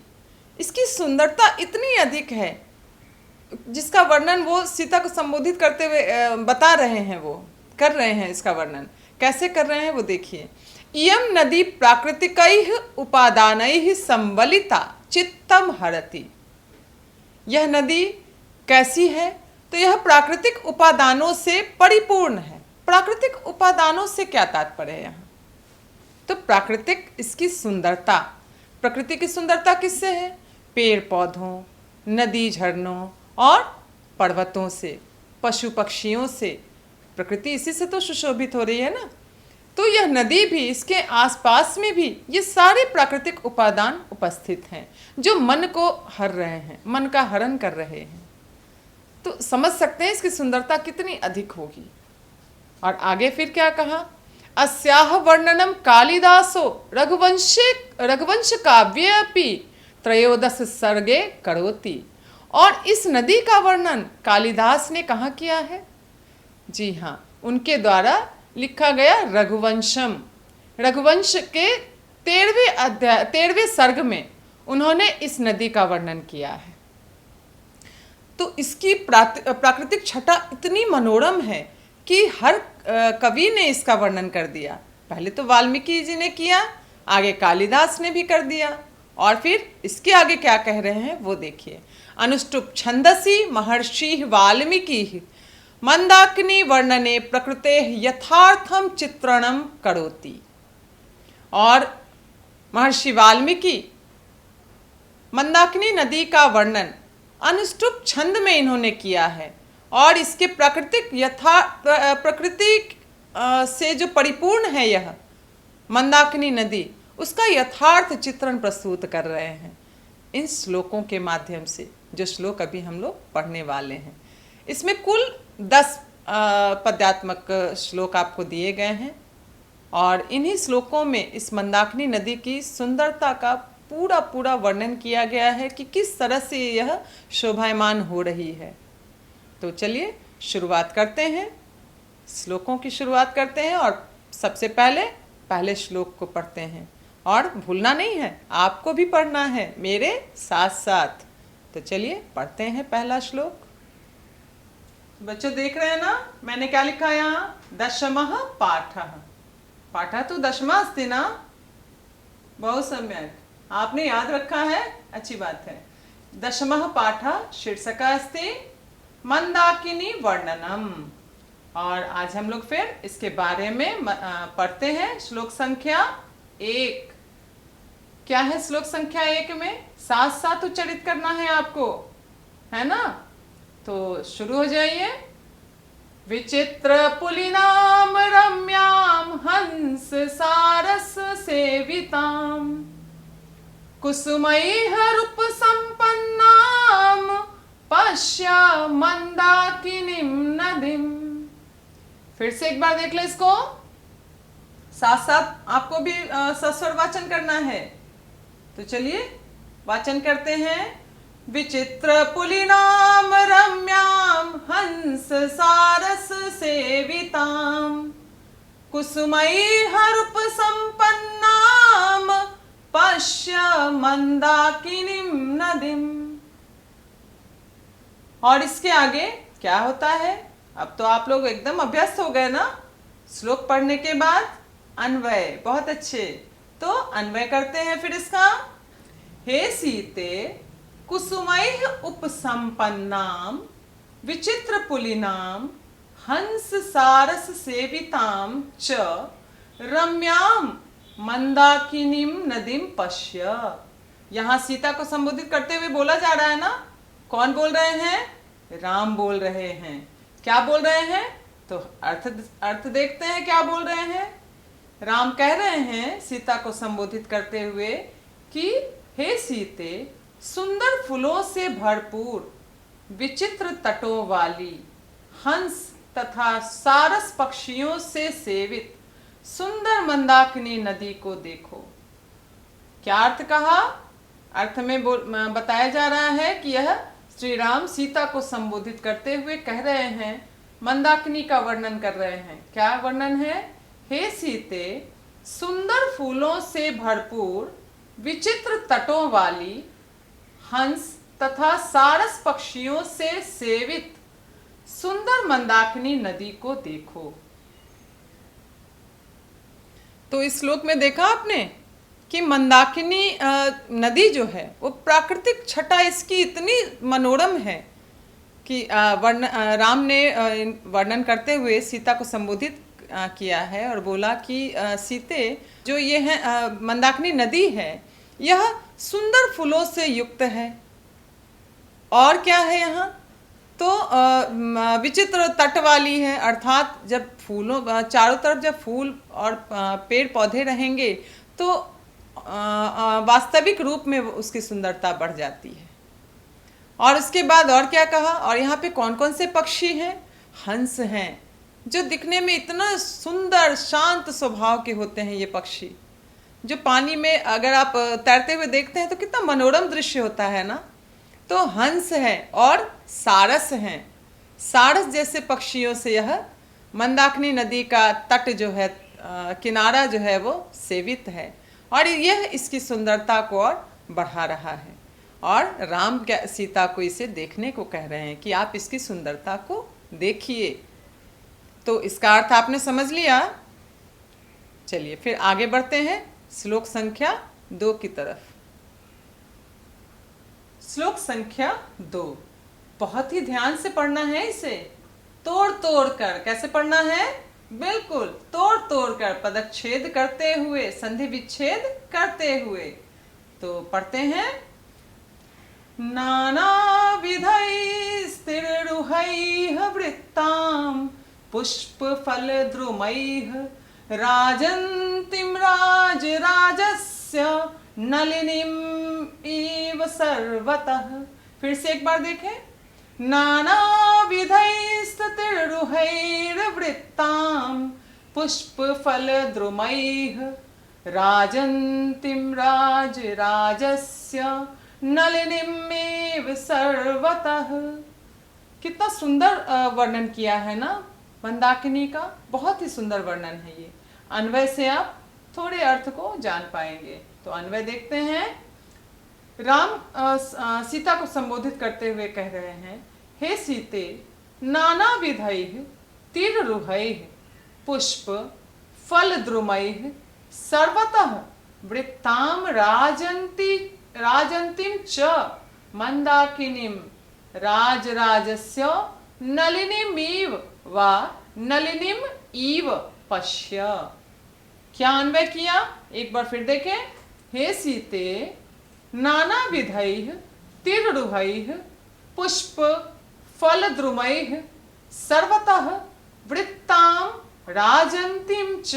इसकी सुंदरता इतनी अधिक है, जिसका वर्णन वो सीता को संबोधित करते हुए बता रहे हैं, वो कर रहे हैं। इसका वर्णन कैसे कर रहे हैं वो देखिए। इयम नदी प्राकृतिकैः उपादानैः संबलिता चित्तम हरति। यह नदी कैसी है, तो यह प्राकृतिक उपादानों से परिपूर्ण है। प्राकृतिक उपादानों से क्या तात्पर्य है यहाँ, तो प्राकृतिक इसकी सुंदरता, प्रकृति की सुंदरता किससे है, पेड़ पौधों, नदी झरनों और पर्वतों से, पशु पक्षियों से। प्रकृति इसी से तो सुशोभित हो रही है ना। तो यह नदी भी, इसके आसपास में भी ये सारे प्राकृतिक उपादान उपस्थित हैं जो मन को हर रहे हैं, मन का हरण कर रहे हैं। तो समझ सकते हैं इसकी सुंदरता कितनी अधिक होगी। और आगे फिर क्या कहा, अस्याह वर्णनम कालिदासो रघुवंश काव्ये अपि त्रयोदश सर्गे करोति। और इस नदी का वर्णन कालिदास ने कहाँ किया है, जी हाँ, उनके द्वारा लिखा गया रघुवंशम, रघुवंश के 13वें सर्ग में उन्होंने इस नदी का वर्णन किया है। तो इसकी प्राकृतिक छटा इतनी मनोरम है कि हर कवि ने इसका वर्णन कर दिया। पहले तो वाल्मीकि जी ने किया, आगे कालिदास ने भी कर दिया, और फिर इसके आगे क्या कह रहे हैं वो देखिए। अनुष्टुप छंदसी महर्षि वाल्मीकि मंदाकिनी वर्णने प्रकृते यथार्थम चित्रणम करोति। और महर्षि वाल्मीकि मंदाकिनी नदी का वर्णन अनुष्टुप छंद में इन्होंने किया है और इसके प्रकृति से जो परिपूर्ण है यह मंदाकिनी नदी, उसका यथार्थ चित्रण प्रस्तुत कर रहे हैं इन श्लोकों के माध्यम से, जो श्लोक अभी हम लोग पढ़ने वाले हैं। इसमें कुल 10 पद्यात्मक श्लोक आपको दिए गए हैं और इन्हीं श्लोकों में इस मंदाकिनी नदी की सुंदरता का पूरा वर्णन किया गया है कि किस तरह से यह शोभायमान हो रही है। तो चलिए शुरुआत करते हैं, श्लोकों की शुरुआत करते हैं और सबसे पहले श्लोक को पढ़ते हैं। और भूलना नहीं है, आपको भी पढ़ना है मेरे साथ साथ। तो चलिए पढ़ते हैं पहला श्लोक। बच्चों देख रहे हैं ना, मैंने क्या लिखा है यहाँ, दशमः पाठः। पाठः तो दशमा अस्ति ना, बहुत सम्यक, आपने याद रखा है, अच्छी बात है। दशमः पाठः शीर्षक अस्ति मंदाकिनी वर्णनम। और आज हम लोग फिर इसके बारे में पढ़ते हैं। श्लोक संख्या 1 क्या है, श्लोक संख्या 1 में साथ साथ उच्चारित करना है आपको, है ना। तो शुरू हो जाइए। विचित्र पुलिनाम रम्याम हंस सारस सेविताम कुसुमैः रूप संपन्नाम पश्य मंदाकिनीम नदीम। फिर से एक बार देख ले इसको, साथ साथ आपको भी सस्वर वाचन करना है। तो चलिए वाचन करते हैं। विचित्र पुलिनाम रम्याम हंस सारस सेविताम कुसुमैः रूप संपन्नाम पश्य मंदाकिनीम नदीम। और इसके आगे क्या होता है, अब तो आप लोग एकदम अभ्यस्त हो गए ना श्लोक पढ़ने के बाद। अन्वय, बहुत अच्छे। तो अन्वय करते हैं फिर इसका। हे सीते कुसुमैः उपसंपन्नां विचित्र पुलिनां हंस सारस सेवितां च रम्यां मंदाकिनीं नदीं पश्य। यहाँ सीता को संबोधित करते हुए बोला जा रहा है ना। कौन बोल रहे हैं? राम बोल रहे हैं। क्या बोल रहे हैं? तो अर्थ देखते हैं क्या बोल रहे हैं। राम कह रहे हैं सीता को संबोधित करते हुए कि हे सीते, सुंदर फूलों से भरपूर विचित्र तटों वाली हंस तथा सारस पक्षियों से सेवित सुंदर मंदाकिनी नदी को देखो। क्या अर्थ कहा? अर्थ में बताया जा रहा है कि यह श्री राम सीता को संबोधित करते हुए कह रहे हैं, मंदाकिनी का वर्णन कर रहे हैं। क्या वर्णन है? हे सीते, सुंदर फूलों से भरपूर विचित्र तटों वाली हंस तथा सारस पक्षियों से सेवित सुंदर मंदाकिनी नदी को देखो। तो इस श्लोक में देखा आपने कि मंदाकिनी नदी जो है वो प्राकृतिक छटा इसकी इतनी मनोरम है कि राम ने वर्णन करते हुए सीता को संबोधित किया है और बोला कि सीते, जो ये है मंदाकिनी नदी है, यह सुंदर फूलों से युक्त है। और क्या है यहाँ? तो विचित्र तट वाली है, अर्थात जब फूलों चारों तरफ जब फूल और पेड़ पौधे रहेंगे तो वास्तविक रूप में उसकी सुंदरता बढ़ जाती है। और उसके बाद और क्या कहा? और यहाँ पे कौन कौन से पक्षी हैं? हंस हैं, जो दिखने में इतना सुंदर शांत स्वभाव के होते हैं। ये पक्षी जो पानी में अगर आप तैरते हुए देखते हैं तो कितना मनोरम दृश्य होता है ना। तो हंस है और सारस हैं। सारस जैसे पक्षियों से यह मंदाकिनी नदी का तट जो है, किनारा जो है वो सेवित है और यह इसकी सुंदरता को और बढ़ा रहा है। और राम सीता को इसे देखने को कह रहे हैं कि आप इसकी सुंदरता को देखिए। तो इसका अर्थ आपने समझ लिया। चलिए फिर आगे बढ़ते हैं श्लोक संख्या 2 की तरफ। श्लोक संख्या 2 बहुत ही ध्यान से पढ़ना है इसे, तोड़ तोड़ कर। कैसे पढ़ना है? बिल्कुल तोड़ तोड़ कर, पदच्छेद करते हुए, संधि विच्छेद करते हुए। तो पढ़ते हैं, नाना विधैस्तिरुहैः वृत्तां पुष्प फल द्रुमैः राजन्तीं राजराजस्य नलिनीम् इव सर्वतः। फिर से एक बार देखें, नाना विधैस्ततिरुहैर्वृत्तां पुष्प फल द्रुमैः राजन्तीं राजराजस्य नलिनीम् इव सर्वतः। कितना सुंदर वर्णन किया है ना मंदाकिनी का। बहुत ही सुंदर वर्णन है ये। अन्वय से आप थोड़े अर्थ को जान पाएंगे। तो अन्वय देखते हैं। राम सीता को संबोधित करते हुए कह रहे हैं, हे सीते, नाना विधैः तिरुहैः पुष्प फल द्रुमैः सर्वतः वृत्तां राजन्तीं च मंदाकिनीं राजराजस्य नलिनीमिव वा नलिनीम इव पश्य। क्या अन्वय किया? एक बार फिर देखें। हे सीते, नाना विधैः तिरुहैः पुष्प फल द्रुमैः सर्वतः वृत्तां राजन्तीं च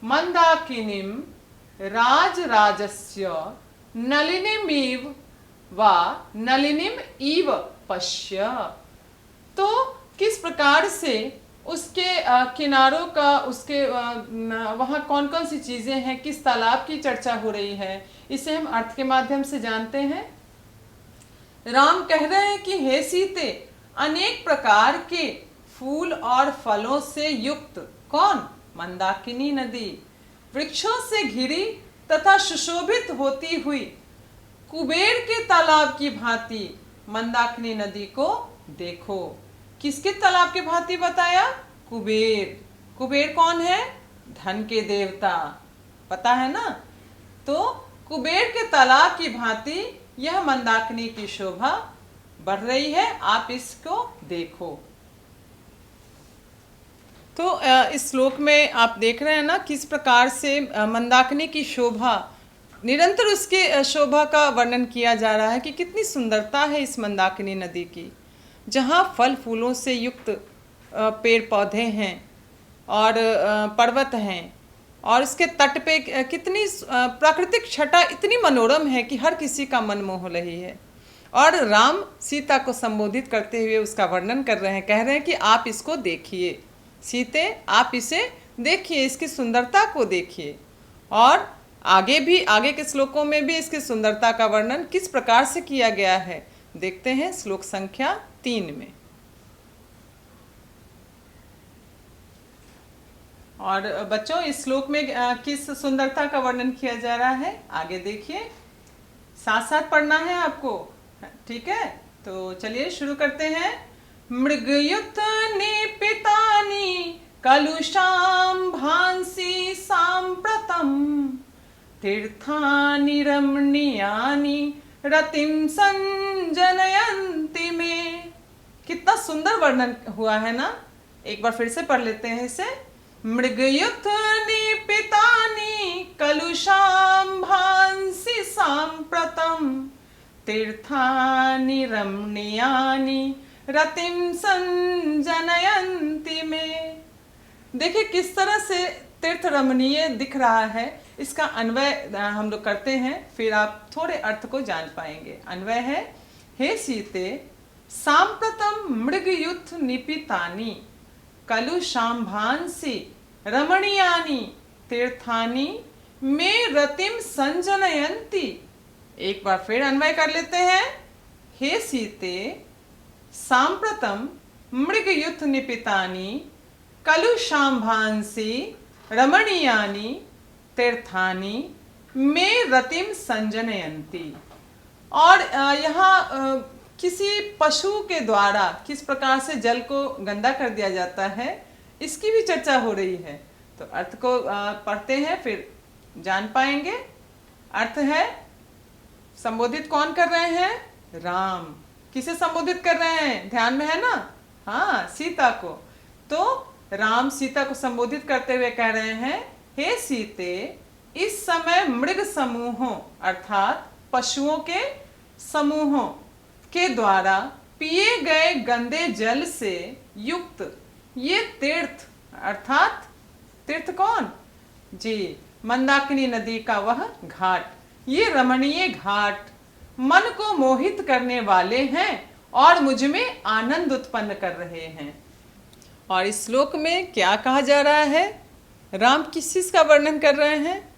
मंदाकिनीं राजराजस्य नलिनीमिव वा नलिनीम इव पश्य। तो किस प्रकार से उसके किनारों का, उसके वहाँ कौन कौन सी चीज़ें हैं, किस तालाब की चर्चा हो रही है, इसे हम अर्थ के माध्यम से जानते हैं। राम कह रहे हैं कि हे सीते, अनेक प्रकार के फूल और फलों से युक्त कौन? मंदाकिनी नदी वृक्षों से घिरी तथा सुशोभित होती हुई कुबेर के तालाब की भांति मंदाकिनी नदी को देखो। किसके तालाब के भांति बताया? कुबेर। कुबेर कौन है? धन के देवता, पता है ना। तो कुबेर के तालाब की भांति यह मंदाकिनी की शोभा बढ़ रही है, आप इसको देखो। तो इस श्लोक में आप देख रहे हैं ना किस प्रकार से मंदाकिनी की शोभा, निरंतर उसके शोभा का वर्णन किया जा रहा है कि कितनी सुंदरता है इस मंदाकिनी नदी की, जहाँ फल फूलों से युक्त पेड़ पौधे हैं और पर्वत हैं, और इसके तट पे कितनी प्राकृतिक छटा इतनी मनोरम है कि हर किसी का मन मोह रही है। और राम सीता को संबोधित करते हुए उसका वर्णन कर रहे हैं, कह रहे हैं कि आप इसको देखिए सीते, आप इसे देखिए, इसकी सुंदरता को देखिए। और आगे के श्लोकों में भी इसकी सुंदरता का वर्णन किस प्रकार से किया गया है, देखते हैं श्लोक संख्या 3 में। और बच्चों इस श्लोक में किस सुंदरता का वर्णन किया जा रहा है, आगे देखिए, साथ साथ पढ़ना है आपको, ठीक है। तो चलिए शुरू करते हैं। मृगयुत निपितानि कलुषां भांसी सांप्रतम तीर्थानि रमणीयानि रतिम संजनयन्ति में। कितना सुंदर वर्णन हुआ है ना, एक बार फिर से पढ़ लेते हैं इसे। मृगयुत निपितानि कलुषां भांसी सांप्रतम तीर्थानि रमणीयानि रतिम संजनयन्ति में। देखिए किस तरह से तीर्थ रमणीय दिख रहा है, इसका अन्वय हम लोग करते हैं, फिर आप थोड़े अर्थ को जान पाएंगे। अन्वय है, हे सीते सांप्रतम मृगयुत निपितानि कलुषांभांसि रमणीयानि तीर्थानि मे रतिम संजनयन्ति। एक बार फिर अन्वय कर लेते हैं। हे सीते सांप्रतम मृगयुत निपितानि कलुषांभांसि रमणीयानि तीर्थानि मे रतिम संजनयन्ति। और यहाँ किसी पशु के द्वारा किस प्रकार से जल को गंदा कर दिया जाता है, इसकी भी चर्चा हो रही है। तो अर्थ को पढ़ते हैं, फिर जान पाएंगे। अर्थ है, संबोधित कौन कर रहे हैं, राम। किसे संबोधित कर रहे हैं, ध्यान में है ना, हाँ सीता को। तो राम सीता को संबोधित करते हुए कह रहे हैं, हे सीते इस समय मृग समूहों अर्थात पशुओं के समूहों के द्वारा पिए गए गंदे जल से युक्त ये तीर्थ, अर्थात तीर्थ कौन जी, मंदाकिनी नदी का वह घाट, ये रमणीय घाट मन को मोहित करने वाले हैं और मुझ में आनंद उत्पन्न कर रहे हैं। और इस श्लोक में क्या कहा जा रहा है, राम किस चीज का वर्णन कर रहे हैं,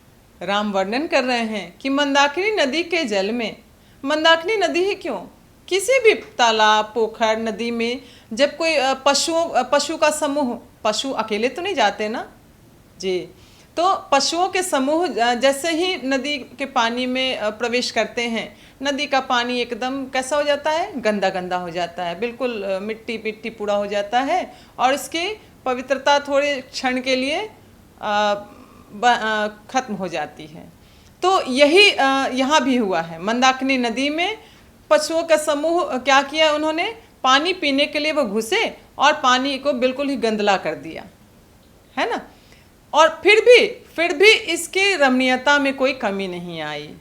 राम वर्णन कर रहे हैं कि मंदाकिनी नदी के जल में, मंदाकिनी नदी ही क्यों, किसी भी तालाब पोखर नदी में जब कोई पशु का समूह, पशु अकेले तो नहीं जाते ना जी, तो पशुओं के समूह जैसे ही नदी के पानी में प्रवेश करते हैं, नदी का पानी एकदम कैसा हो जाता है, गंदा गंदा हो जाता है, बिल्कुल मिट्टी मिट्टी पूरा हो जाता है और इसकी पवित्रता थोड़े क्षण के लिए खत्म हो जाती है। तो यही यहाँ भी हुआ है। मंदाकिनी नदी में पशुओं का समूह क्या किया, उन्होंने पानी पीने के लिए वो घुसे और पानी को बिल्कुल ही गंदला कर दिया, है ना। और फिर भी इसकी रमणीयता में कोई कमी नहीं आई,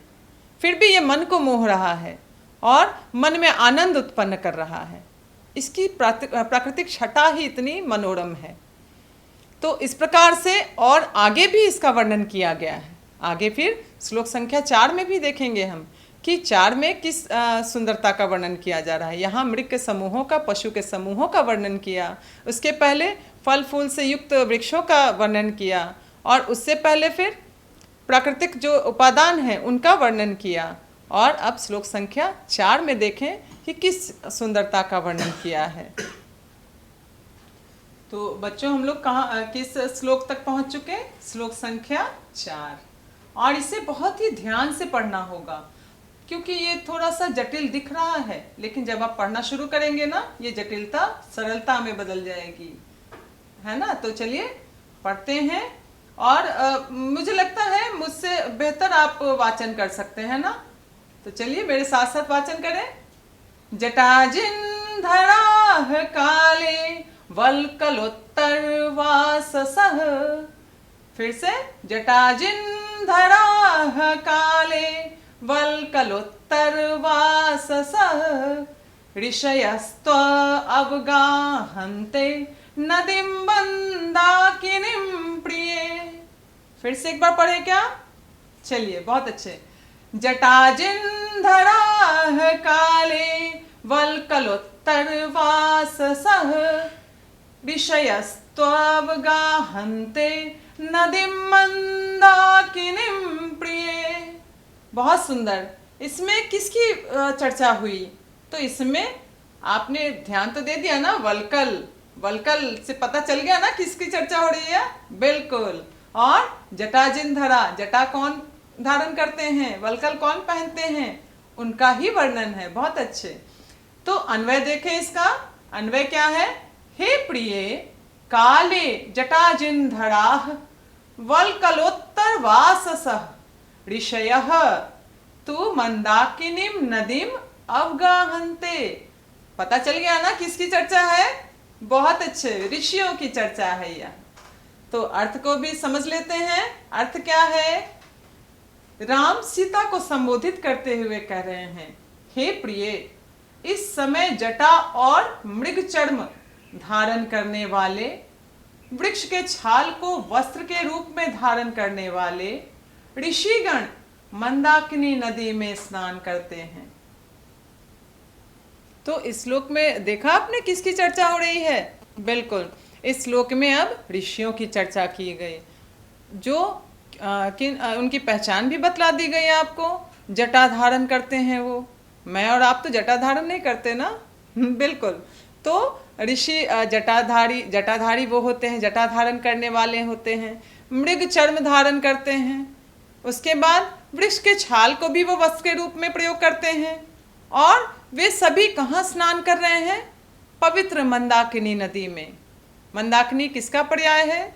फिर भी ये मन को मोह रहा है और मन में आनंद उत्पन्न कर रहा है। इसकी प्राकृतिक छटा ही इतनी मनोरम है। तो इस प्रकार से और आगे भी इसका वर्णन किया गया है। आगे फिर श्लोक संख्या 4 में भी देखेंगे हम कि 4 में किस सुंदरता का वर्णन किया जा रहा है। यहाँ मृग के समूहों का, पशु के समूहों का वर्णन किया, उसके पहले फल फूल से युक्त वृक्षों का वर्णन किया और उससे पहले फिर प्राकृतिक जो उपादान हैं उनका वर्णन किया। और अब श्लोक संख्या 4 में देखें कि किस सुंदरता का वर्णन किया है। तो बच्चों हम लोग कहाँ किस श्लोक तक पहुँच चुके, श्लोक संख्या 4। और इसे बहुत ही ध्यान से पढ़ना होगा क्योंकि ये थोड़ा सा जटिल दिख रहा है, लेकिन जब आप पढ़ना शुरू करेंगे ना, ये जटिलता सरलता में बदल जाएगी, है ना। तो चलिए पढ़ते हैं और मुझे लगता है मुझसे बेहतर आप वाचन कर सकते हैं ना। तो चलिए मेरे साथ साथ वाचन करें। जटाजिन्धराः काले वल्कलोत्तरवाससः। फिर से, जटाजिन्धराः काले वल्कलोत्तरवाससः। ऋषयस्त्व अवगाहन्ते नदीं मंदाकिनीं प्रिये। फिर से एक बार पढ़े क्या? चलिए, बहुत अच्छे। जटाजिन्धराः काले वल्कलोत्तरवाससः। ऋषयस्त्ववगाहन्ते नदीं मंदाकिनीं प्रिये। बहुत सुंदर। इसमें किसकी चर्चा हुई? तो इसमें आपने ध्यान तो दे दिया ना, वल्कल। वल्कल से पता चल गया ना किसकी चर्चा हो रही है? बिल्कुल। और जटाजिन्धरा, जटा कौन धारण करते हैं, वल्कल कौन पहनते हैं, उनका ही वर्णन है। बहुत अच्छे। तो अन्वय देखें इसका। अन्वय क्या है? हे प्रिय, काले जटाजिन्धराः वल्कलोत्तरवाससः। ऋषयः तु मंदाकिनीं नदीं अवगाहन्ते। पता चल गया ना किसकी चर्चा है? बहुत अच्छे, ऋषियों की चर्चा है यह। तो अर्थ को भी समझ लेते हैं। अर्थ क्या है? राम सीता को संबोधित करते हुए कह रहे हैं, हे प्रिय, इस समय जटा और मृग चर्म धारण करने वाले, वृक्ष के छाल को वस्त्र के रूप में धारण करने वाले ऋषिगण मंदाकिनी नदी में स्नान करते हैं। तो इस श्लोक में देखा आपने किसकी चर्चा हो रही है? बिल्कुल, इस श्लोक में अब ऋषियों की चर्चा की गई, जो उनकी पहचान भी बतला दी गई आपको। जटा धारण करते हैं वो। मैं और आप तो जटा धारण नहीं करते ना। बिल्कुल। तो ऋषि जटाधारी वो होते हैं, जटा धारण करने वाले होते हैं। मृग चर्म धारण करते हैं। उसके बाद वृक्ष के छाल को भी वो वस्त्र के रूप में प्रयोग करते हैं। और वे सभी कहाँ स्नान कर रहे हैं? पवित्र मंदाकिनी नदी में। मंदाकिनी किसका पर्याय है?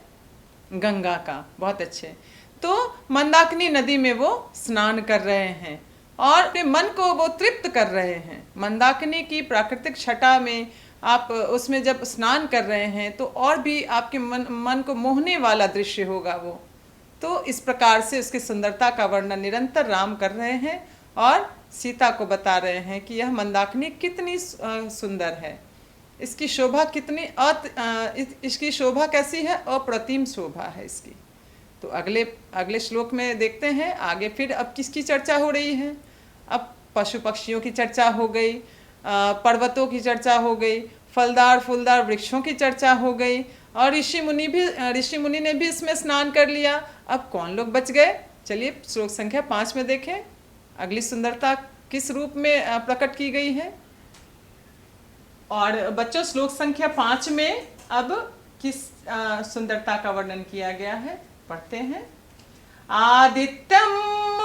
गंगा का। बहुत अच्छे। तो मंदाकिनी नदी में वो स्नान कर रहे हैं और अपने मन को वो तृप्त कर रहे हैं। मंदाकिनी की प्राकृतिक छटा में आप उसमें जब स्नान कर रहे हैं तो और भी आपके मन को मोहने वाला दृश्य होगा वो। तो इस प्रकार से उसकी सुंदरता का वर्णन निरंतर राम कर रहे हैं और सीता को बता रहे हैं कि यह मंदाकिनी कितनी सुंदर है, इसकी शोभा कितनी इसकी शोभा कैसी है? अप्रतिम शोभा है इसकी। तो अगले श्लोक में देखते हैं आगे फिर अब किसकी चर्चा हो रही है। अब पशु पक्षियों की चर्चा हो गई, पर्वतों की चर्चा हो गई, फलदार फूलदार वृक्षों की चर्चा हो गई और ऋषि मुनि ने भी इसमें स्नान कर लिया। अब कौन लोग बच गए? चलिए श्लोक संख्या 5 में देखें अगली सुंदरता किस रूप में प्रकट की गई है। और बच्चों, श्लोक संख्या 5 में अब किस सुंदरता का वर्णन किया गया है, पढ़ते हैं। आदित्यम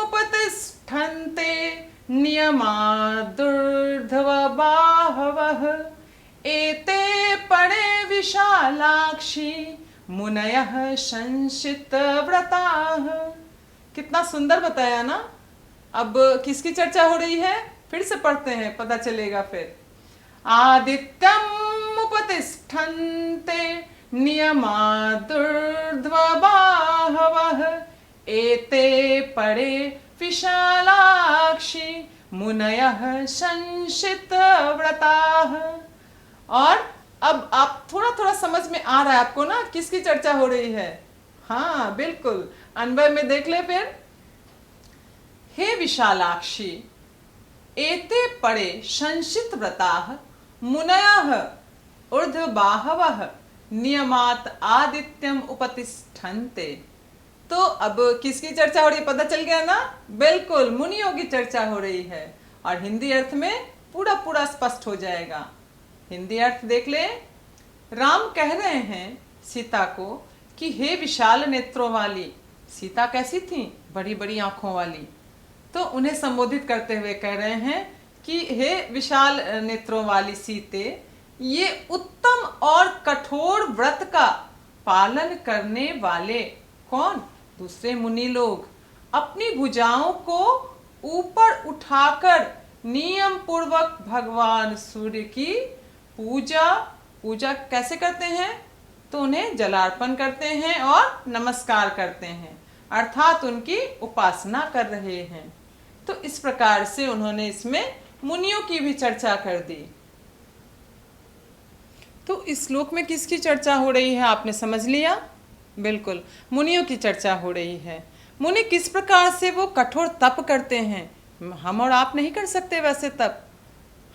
उपतिष्ठन्ते नियमादुर्ध्वबाहवः एते परे विशालाक्षी मुनयः संशितव्रताः। कितना सुंदर बताया ना। अब किसकी चर्चा हो रही है? फिर से पढ़ते हैं, पता चलेगा फिर। आदित्यम उपतिष्ठन्ते नियमादुर्ध्वबाहवः एते परे विशालाक्षी मुनयः संशितव्रताः। और अब आप थोड़ा समझ में आ रहा है आपको ना किसकी चर्चा हो रही है? हाँ बिल्कुल, अन्वय में देख ले फिर। हे विशालाक्षी, एते परे संशितव्रताः मुनयः ऊर्ध्वबाहवः नियमात आदित्यम उपतिष्ठन्ते। तो अब किसकी चर्चा हो रही है? पता चल गया ना। बिल्कुल, मुनियों की चर्चा हो रही है। और हिंदी अर्थ में पूरा स्पष्ट हो जाएगा। हिंदी अर्थ देख ले। राम कह रहे हैं सीता को कि हे विशाल नेत्रों वाली। सीता कैसी थी? बड़ी बड़ी आंखों वाली। तो उन्हें संबोधित करते हुए कह रहे हैं कि हे विशाल नेत्रों वाली सीते, ये उत्तम और कठोर व्रत का पालन करने वाले कौन? दूसरे मुनि लोग अपनी भुजाओं को ऊपर उठाकर नियम पूर्वक भगवान सूर्य की पूजा कैसे करते हैं? तो उन्हें जलार्पण करते हैं और नमस्कार करते हैं, अर्थात उनकी उपासना कर रहे हैं। तो इस प्रकार से उन्होंने इसमें मुनियों की भी चर्चा कर दी। तो इस श्लोक में किसकी चर्चा हो रही है, आपने समझ लिया? बिल्कुल, मुनियों की चर्चा हो रही है। मुनि किस प्रकार से वो कठोर तप करते हैं। हम और आप नहीं कर सकते वैसे तप।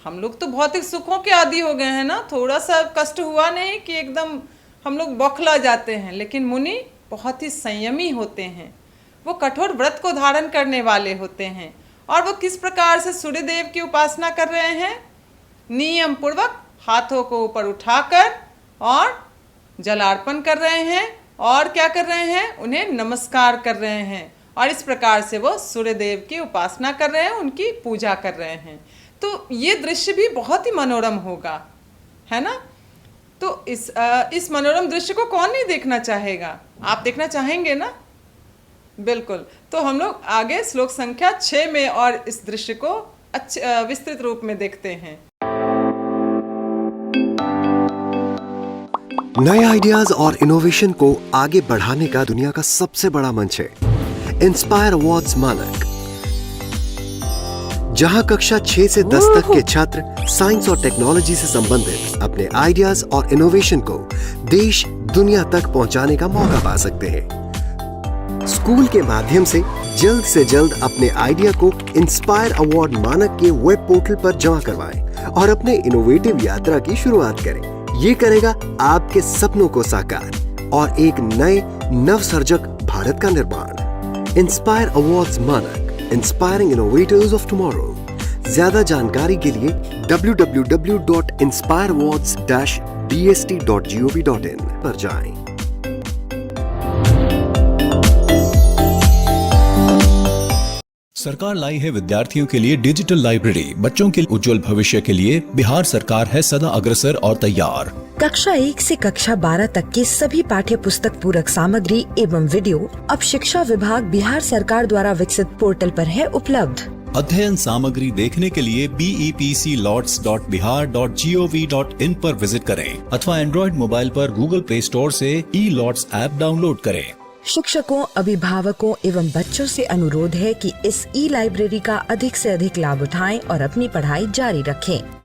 हम लोग तो भौतिक सुखों के आदी हो गए हैं ना, थोड़ा सा कष्ट हुआ नहीं कि एकदम हम लोग बौखला जाते हैं। लेकिन मुनि बहुत ही संयमी होते हैं, वो कठोर व्रत को धारण करने वाले होते हैं। और वो किस प्रकार से सूर्यदेव की उपासना कर रहे हैं? नियम पूर्वक हाथों को ऊपर उठाकर और जलार्पण कर रहे हैं और क्या कर रहे हैं? उन्हें नमस्कार कर रहे हैं। और इस प्रकार से वो सूर्यदेव की उपासना कर रहे हैं, उनकी पूजा कर रहे हैं। तो ये दृश्य भी बहुत ही मनोरम होगा, है ना? तो इस मनोरम दृश्य को कौन नहीं देखना चाहेगा? आप देखना चाहेंगे ना? बिल्कुल। तो हम लोग आगे श्लोक संख्या 6 में और इस दृश्य को अच्छे विस्तृत रूप में देखते हैं। नए आइडियाज और इनोवेशन को आगे बढ़ाने का दुनिया का सबसे बड़ा मंच है इंस्पायर अवार्ड्स मानक, जहां कक्षा 6 से 10 तक के छात्र साइंस और टेक्नोलॉजी से संबंधित अपने आइडियाज और इनोवेशन को देश दुनिया तक पहुंचाने का मौका पा सकते हैं। स्कूल के माध्यम से जल्द अपने आइडिया को इंस्पायर अवार्ड मानक के वेब पोर्टल पर जमा करवाएं और अपने इनोवेटिव यात्रा की शुरुआत करें। ये करेगा आपके सपनों को साकार और एक नए नवसर्जक भारत का निर्माण। इंस्पायर अवार्ड्स मानक, इंस्पायरिंग इनोवेटर्स ऑफ टुमारो। ज्यादा जानकारी के लिए www.inspireawards-bst.gov.in पर जाएं। सरकार लाई है विद्यार्थियों के लिए डिजिटल लाइब्रेरी। बच्चों के उज्जवल भविष्य के लिए बिहार सरकार है सदा अग्रसर और तैयार। कक्षा 1 से कक्षा 12 तक के सभी पाठ्य पुस्तक पूरक सामग्री एवं वीडियो अब शिक्षा विभाग बिहार सरकार द्वारा विकसित पोर्टल पर है उपलब्ध। अध्ययन सामग्री देखने के लिए BEPCLots.bihar.gov.in पर विजिट करें अथवा एंड्रॉइड मोबाइल पर गूगल प्ले स्टोर से E-Lots ऐप डाउनलोड करें। शिक्षकों, अभिभावकों एवं बच्चों से अनुरोध है कि इस ई लाइब्रेरी का अधिक से अधिक लाभ उठाएं और अपनी पढ़ाई जारी रखें।